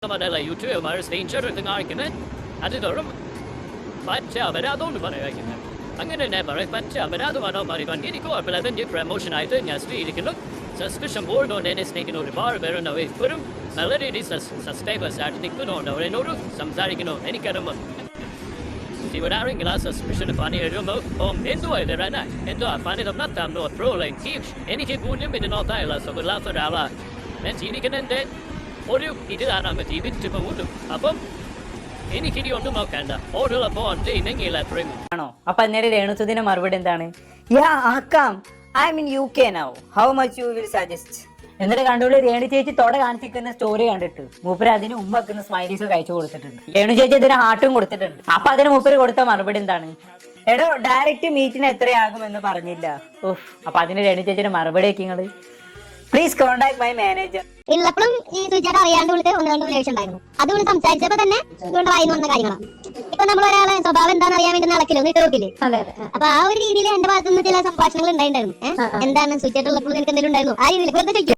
YouTube are stranger than argument. I did a but I don't want to. I'm going to never but I don't want to get go up 11 different motion I think as we can look. Suspicion board on any snake in the bar, better no way put him. Melody is a sustainable Saturday good on or no some any kind of see what I ring glass suspicion of any remote home into it right now. And I find it of not time no pro like keep any keep wounded in the North Island so good laugh at Allah. And see can end it. Or you eat it out of the TV to Pamudu. Upon any kid on the Mokanda. Order upon day Ningila Prim. Up and Renutudina Marvin. Yeah, come. I'm in UK now. How much you will suggest? എന്നിട്ട് കണ്ടുള്ള രേണു ചേച്ചി തൊട കാണിച്ചിരിക്കുന്ന story കണ്ടിട്ട് മൂപ്പര് അതിന് ഉമ്മക്കുന്ന smileys കഴിച്ചു കൊടുത്തിട്ടുണ്ട്. രേണു ചേച്ചി അതിന് ഹാർട്ടും കൊടുത്തിട്ടുണ്ട്. അപ്പൊ അതിന് മൂപ്പര് കൊടുത്ത മറുപടി എന്താണ്? എടോ ഡയറക്റ്റ് മീറ്റിന് എത്രയാകുമെന്ന് പറഞ്ഞില്ല. അപ്പൊ അതിന് രേണു ചേച്ചിയുടെ മറുപടി ഒക്കെ നിങ്ങള് പ്ലീസ് കോൺടാക്ട് മൈ മാനേജർ. ഉള്ളപ്പോഴും ഈ സുചേട്ട അറിയാണ്ട് വിളിച്ച് ഒന്ന് രണ്ട് റിലേഷൻ ഉണ്ടായിരുന്നു. അതുകൊണ്ട് സംസാരിച്ചപ്പോ തന്നെ ഇതുകൊണ്ട് വായിന്ന് വന്ന കാര്യങ്ങളാണ്. ഇപ്പൊ നമ്മൾ ഒരാളെ സ്വഭാവം എന്താണെന്ന് അറിയാൻ വേണ്ടി നടക്കില്ല ഒന്ന് ഇട്ടോക്കില്ലേ. അപ്പൊ ആ ഒരു രീതിയിൽ എന്റെ ഭാഗത്തുനിന്ന് ചില സംഭാഷണങ്ങൾ ഉണ്ടായിരുന്നു. എന്താണ് സുചേട്ടുള്ളപ്പോൾ എനിക്ക് എന്തെങ്കിലും ഉണ്ടായിരുന്നു ആ രീതിയിൽ വെറുതെ ചോദിക്കും.